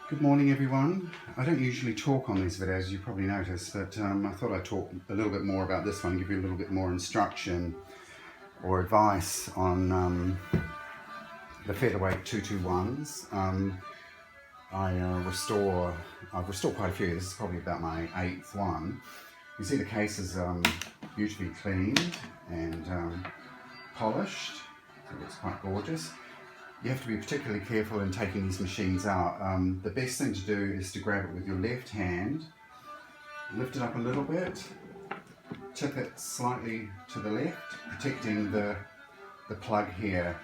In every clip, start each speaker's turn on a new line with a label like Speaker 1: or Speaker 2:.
Speaker 1: Good morning everyone. I don't usually talk on these videos, as you probably noticed, but I thought I'd talk a little bit more about this one, give you a little bit more instruction or advice on the Featherweight 221s. I've restored quite a few. This is probably about my 8th one. You see the case is beautifully cleaned and polished. It looks quite gorgeous. You have to be particularly careful in taking these machines out. The best thing to do is to grab it with your left hand, lift it up a little bit, tip it slightly to the left, protecting the plug here.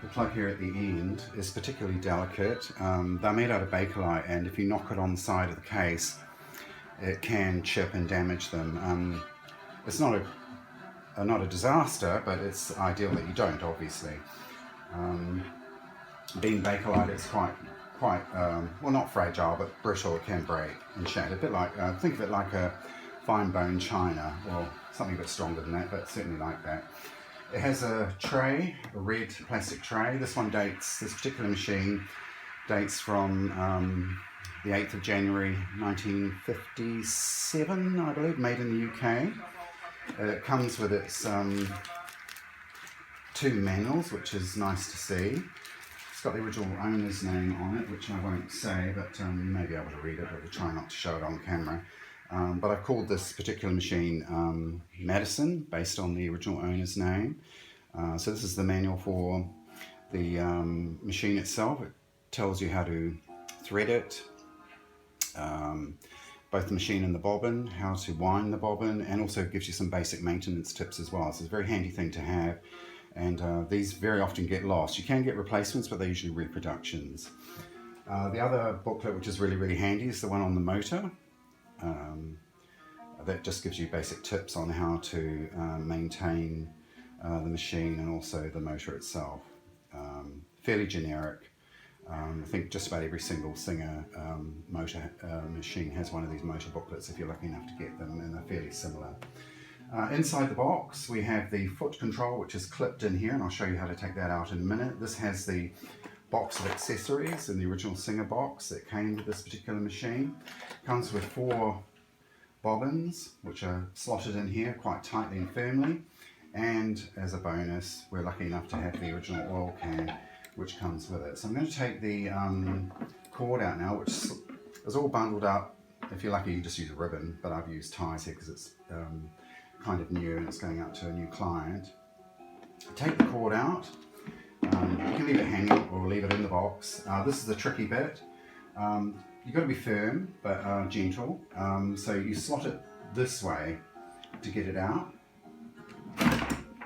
Speaker 1: The plug here at the end is particularly delicate. They're made out of bakelite, and if you knock it on the side of the case, it can chip and damage them. It's not a disaster, but it's ideal that you don't, obviously. Being bakelite, it's quite well, not fragile, but brittle. It can break and shatter. A bit like, think of it like a fine bone china, or something a bit stronger than that, but certainly like that. It has a tray, a red plastic tray. This particular machine dates from the 8th of January 1957, I believe, made in the UK. It comes with its 2 manuals, which is nice to see. It's got the original owner's name on it, which I won't say, but you may be able to read it, but we'll try not to show it on camera. But I've called this particular machine Maddison, based on the original owner's name. So this is the manual for the machine itself. It tells you how to thread it, both the machine and the bobbin, how to wind the bobbin, and also gives you some basic maintenance tips as well. So it's a very handy thing to have, and these very often get lost. You can get replacements, but they're usually reproductions. The other booklet, which is really handy, is the one on the motor. That just gives you basic tips on how to maintain the machine and also the motor itself. Fairly generic. I think just about every single Singer motor machine has one of these motor booklets if you're lucky enough to get them, and they're fairly similar. Inside the box we have the foot control, which is clipped in here, and I'll show you how to take that out in a minute. This has the box of accessories in the original Singer box that came with this particular machine. Comes with 4 bobbins, which are slotted in here quite tightly and firmly, and as a bonus we're lucky enough to have the original oil can which comes with it. So I'm going to take the cord out now, which is all bundled up. If you're lucky you can just use a ribbon, but I've used ties here because it's kind of new and it's going out to a new client. Take the cord out. You can leave it hanging or leave it in the box. This is the tricky bit. You've got to be firm but gentle. So you slot it this way to get it out.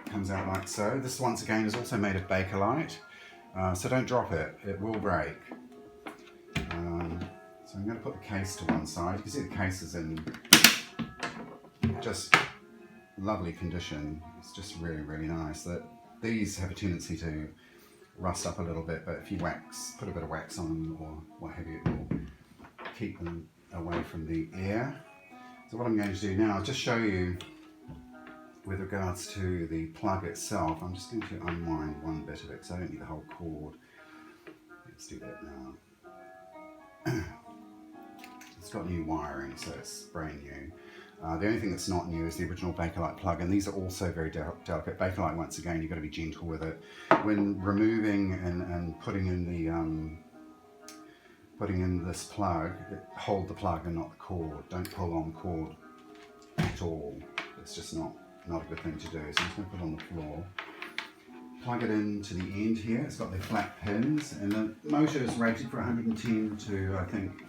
Speaker 1: Comes out like so. This once again is also made of bakelite. So don't drop it, it will break. So I'm going to put the case to one side. You can see the case is in just lovely condition. It's just really nice. These have a tendency to rust up a little bit, but if you put a bit of wax on them or what have you, it will keep them away from the air. So what I'm going to do now is just show you with regards to the plug itself. I'm just going to unwind one bit of it because I don't need the whole cord. Let's do that now. It's got new wiring, so it's brand new. The only thing that's not new is the original bakelite plug, and these are also very delicate. Bakelite, once again, you've got to be gentle with it. When removing and putting in this plug, hold the plug and not the cord. Don't pull on the cord at all. It's just not a good thing to do. So I'm just going to put it on the floor. Plug it into the end here. It's got the flat pins, and the motor is rated for 110 to, I think,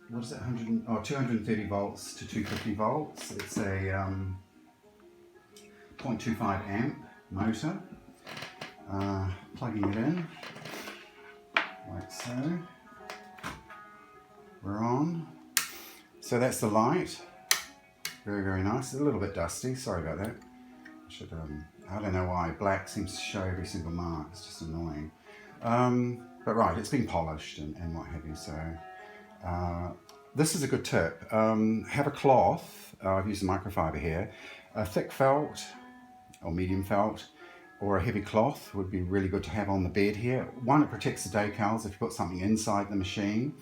Speaker 1: what is it, 230 volts to 250 volts. It's a 0.25 amp motor. Plugging it in, like so. We're on. So that's the light. Very nice. It's a little bit dusty, sorry about that. I don't know why, black seems to show every single mark, it's just annoying. But right, it's been polished and what have you, so. This is a good tip. Have a cloth, I've used a microfiber here, a thick felt or medium felt, or a heavy cloth would be really good to have on the bed here. One, it protects the decals if you put something inside the machine,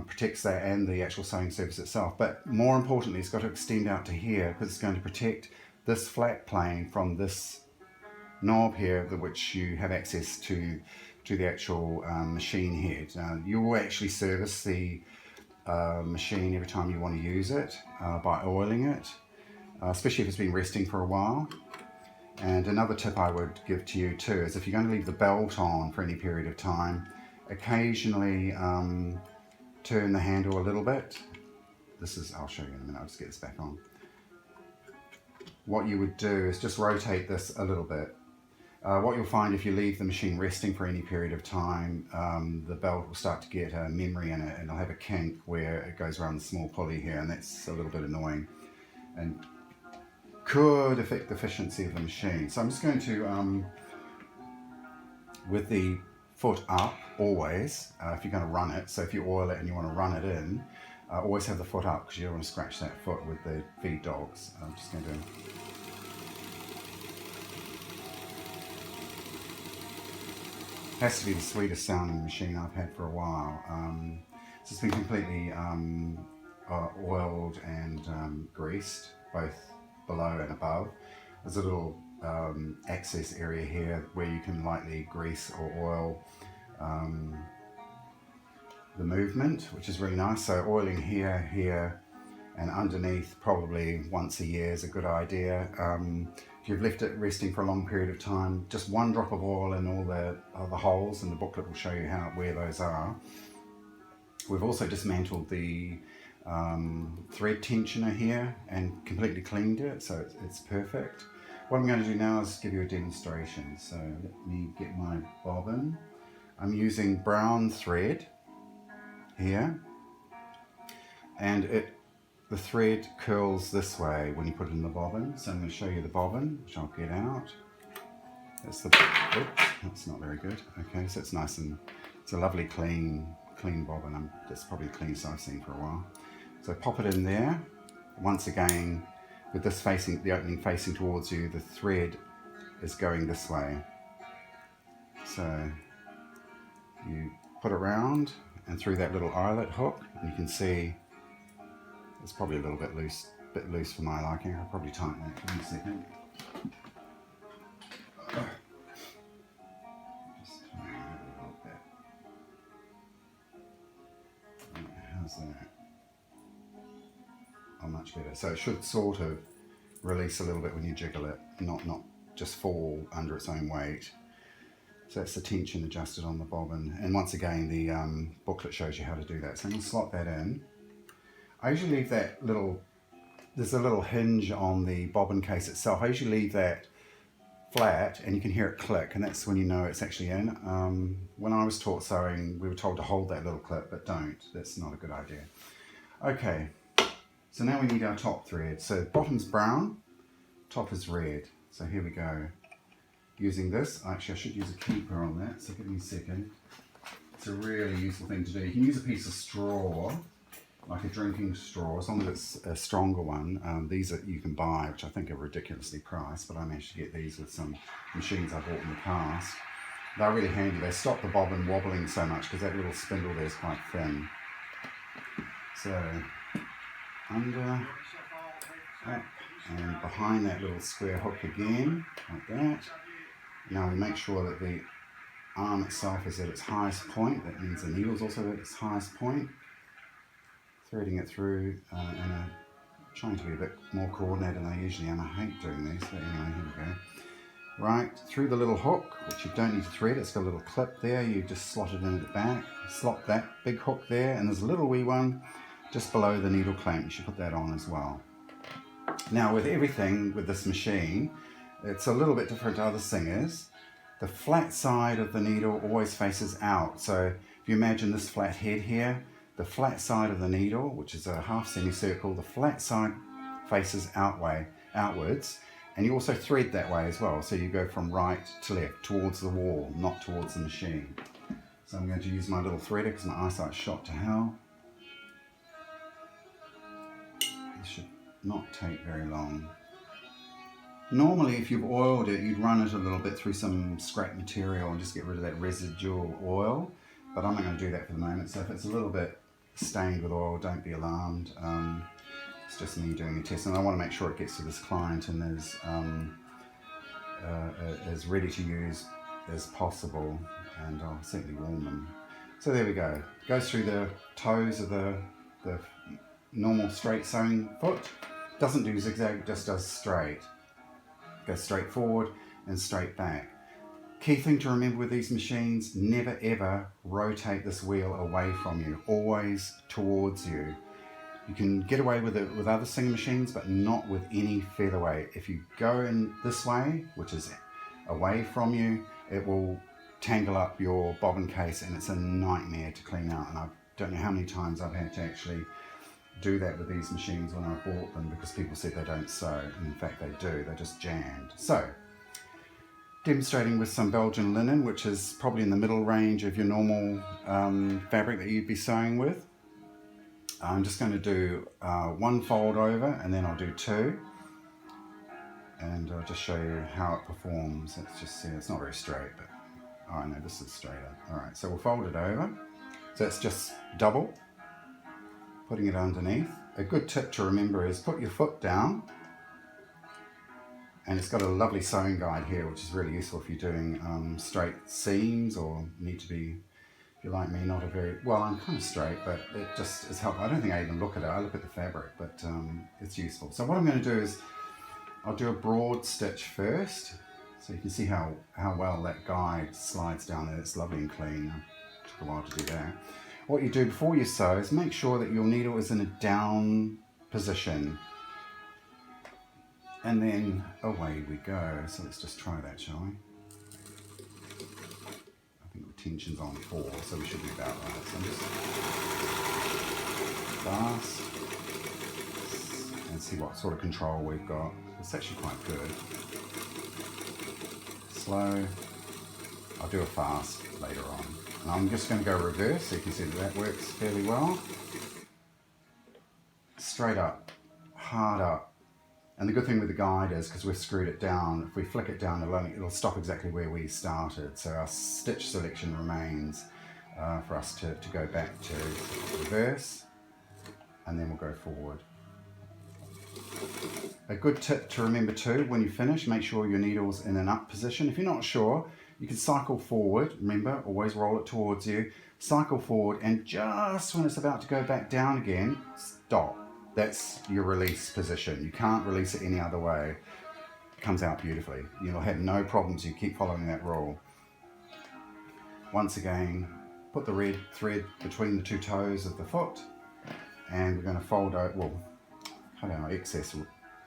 Speaker 1: protects that and the actual sewing surface itself. But more importantly, it's got to extend out to here because it's going to protect this flat plane from this knob here, which you have access to the actual machine head. You will actually service the machine every time you want to use it by oiling it, especially if it's been resting for a while. And another tip I would give to you too is if you're going to leave the belt on for any period of time, occasionally turn the handle a little bit. I'll show you in a minute, I'll just get this back on. What you would do is just rotate this a little bit. What you'll find if you leave the machine resting for any period of time, the belt will start to get a memory in it and it'll have a kink where it goes around the small pulley here, and that's a little bit annoying and could affect the efficiency of the machine. So I'm just going to, with the foot up always, if you're going to run it, so if you oil it and you want to run it in, always have the foot up because you don't want to scratch that foot with the feed dogs. I'm just going to has to be the sweetest sounding machine I've had for a while. So it's been completely oiled and greased, both below and above. There's a little access area here where you can lightly grease or oil the movement, which is really nice. So oiling here, here, and underneath probably once a year is a good idea. If you've left it resting for a long period of time, just one drop of oil in all the holes, and the booklet will show you where those are. We've also dismantled the thread tensioner here and completely cleaned it, so it's perfect. What I'm going to do now is give you a demonstration. So let me get my bobbin. I'm using brown thread here, and the thread curls this way when you put it in the bobbin. So I'm going to show you the bobbin, which I'll get out. That's that's not very good. Okay, so it's nice and it's a lovely clean bobbin. That's probably the cleanest I've seen for a while. So pop it in there. Once again, with this the opening facing towards you, the thread is going this way. So you put it around and through that little eyelet hook, and you can see it's probably a little bit loose for my liking. I'll probably tighten it. Give me a second. Just tighten it a little bit. How's that? Oh, much better. So it should sort of release a little bit when you jiggle it, not just fall under its own weight. So that's the tension adjusted on the bobbin. And once again, the booklet shows you how to do that. So I'm going to slot that in. I usually leave that there's a little hinge on the bobbin case itself. I usually leave that flat and you can hear it click, and that's when you know it's actually in. When I was taught sewing, we were told to hold that little clip, but don't. That's not a good idea. Okay, so now we need our top thread. So bottom's brown, top is red. So here we go. Using this, actually I should use a keeper on that, so give me a second. It's a really useful thing to do. You can use a piece of straw, like a drinking straw, as long as it's a stronger one. These you can buy, which I think are ridiculously priced, but I managed to get these with some machines I bought in the past. They're really handy. They stop the bobbin wobbling so much because that little spindle there is quite thin. So under, up, and behind that little square hook again, like that. Now we make sure that the arm itself is at its highest point. That means the needle's also at its highest point. Threading it through and trying to be a bit more coordinated than I usually am. I hate doing these, but anyway, here we go. Right, through the little hook, which you don't need to thread, it's got a little clip there, you just slot it in at the back, slot that big hook there, and there's a little wee one just below the needle clamp. You should put that on as well. Now with everything with this machine, it's a little bit different to other Singers. The flat side of the needle always faces out. So if you imagine this flat head here, the flat side of the needle, which is a half semicircle, the flat side faces outwards, and you also thread that way as well. So you go from right to left, towards the wall, not towards the machine. So I'm going to use my little threader because my eyesight's shot to hell. This should not take very long. Normally, if you've oiled it, you'd run it a little bit through some scrap material and just get rid of that residual oil. But I'm not going to do that for the moment. So if it's a little bit stained with oil, don't be alarmed. It's just me doing a test, and I want to make sure it gets to this client and is as ready to use as possible. And I'll simply warm them. So there we go. Goes through the toes of the normal straight sewing foot. Doesn't do zigzag, just does straight. Goes straight forward and straight back. Key thing to remember with these machines, never ever rotate this wheel away from you, always towards you. You can get away with it with other Singer machines, but not with any featherweight. If you go in this way, which is away from you, it will tangle up your bobbin case and it's a nightmare to clean out. And I don't know how many times I've had to actually do that with these machines when I bought them because people said they don't sew. And in fact they do, they're just jammed. So, demonstrating with some Belgian linen, which is probably in the middle range of your normal fabric that you'd be sewing with. I'm just going to do one fold over and then I'll do two. And I'll just show you how it performs. Let's just see, it's not very straight, but oh no, this is straighter. All right, so we'll fold it over. So it's just double, putting it underneath. A good tip to remember is put your foot down, and it's got a lovely sewing guide here, which is really useful if you're doing straight seams or need to be, if you're like me, not a very, well, I'm kind of straight, but it just is helpful. I don't think I even look at it, I look at the fabric, but it's useful. So what I'm going to do is, I'll do a broad stitch first, so you can see how well that guide slides down there. It's lovely and clean. It took a while to do that. What you do before you sew is make sure that your needle is in a down position. And then away we go. So let's just try that, shall we? I think the tension's on 4, so we should be about right. So I'm just fast and see what sort of control we've got. It's actually quite good. Slow. I'll do a fast later on. And I'm just going to go reverse so you can see that works fairly well. Straight up, hard up. And the good thing with the guide is, because we've screwed it down, if we flick it down, it'll stop exactly where we started. So our stitch selection remains for us to go back to reverse, and then we'll go forward. A good tip to remember too, when you finish, make sure your needle's in an up position. If you're not sure, you can cycle forward. Remember, always roll it towards you. Cycle forward, and just when it's about to go back down again, stop. That's your release position. You can't release it any other way. It comes out beautifully. You'll have no problems. You keep following that rule. Once again, put the red thread between the two toes of the foot, and we're going to fold out, well, cut our excess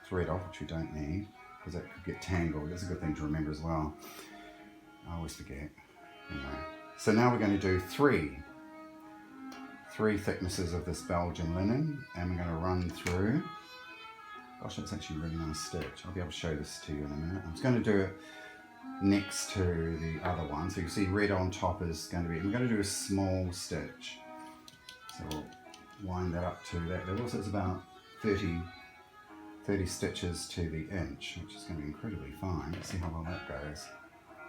Speaker 1: thread off, which we don't need, because that could get tangled. That's a good thing to remember as well. I always forget. Anyway, so now we're going to do three thicknesses of this Belgian linen, and we're going to run through. Gosh, that's actually a really nice stitch. I'll be able to show this to you in a minute. I'm just going to do it next to the other one. So you see red on top is going to be, we're going to do a small stitch. So we'll wind that up to that level. So it's about 30 stitches to the inch, which is going to be incredibly fine. Let's see how well that goes.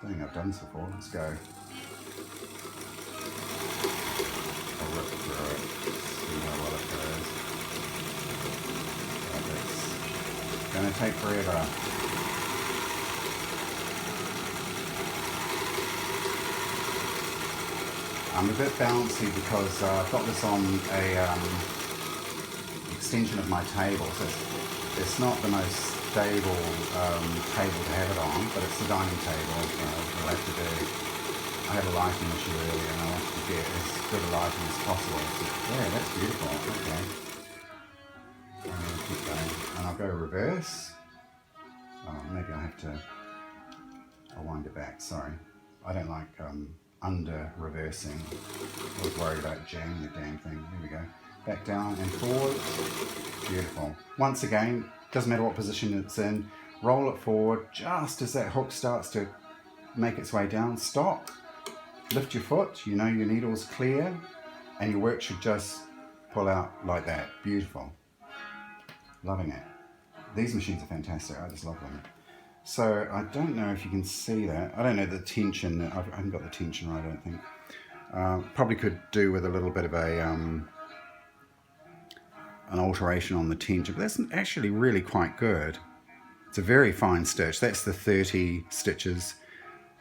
Speaker 1: I don't think I've done this before. Let's go. I'll rip through it, see how well it goes. It's going to take forever. I'm a bit bouncy because I've got this on a extension of my table, so it's not the most stable table to have it on, but it's the dining table. We'll have to do. I had a lighting issue earlier and I wanted to get as good a lighting as possible. So, yeah, that's beautiful. Okay. Keep going. And I'll go reverse. Oh, maybe I have to. I'll wind it back. Sorry. I don't like under reversing. I was worried about jamming the damn thing. Here we go. Back down and forward. Beautiful. Once again, doesn't matter what position it's in, roll it forward just as that hook starts to make its way down. Stop. Lift your foot. You know your needle's clear, and your work should just pull out like that. Beautiful. Loving it. These machines are fantastic. I just love them. So I don't know if you can see that. I don't know the tension. I haven't got the tension right, I don't think. Probably could do with a little bit of an alteration on the tension, but that's actually really quite good. It's a very fine stitch. That's the 30 stitches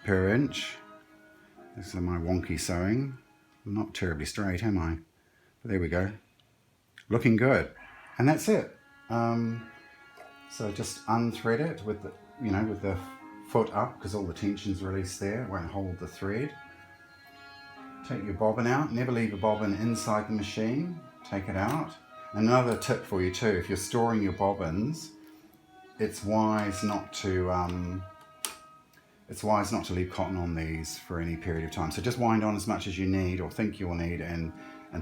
Speaker 1: per inch. This is my wonky sewing. I'm not terribly straight, am I? But there we go. Looking good. And that's it. So just unthread it with the, with the foot up, because all the tension's released there. It won't hold the thread. Take your bobbin out. Never leave a bobbin inside the machine. Take it out. Another tip for you too, if you're storing your bobbins, it's wise not to leave cotton on these for any period of time. So just wind on as much as you need or think you'll need, and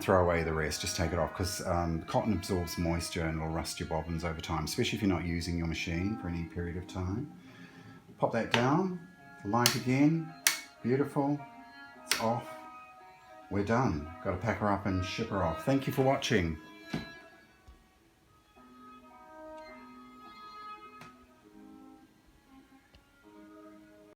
Speaker 1: throw away the rest. Just take it off, because cotton absorbs moisture and will rust your bobbins over time, especially if you're not using your machine for any period of time. Pop that down, light again, beautiful, it's off. We're done. Got to pack her up and ship her off. Thank you for watching.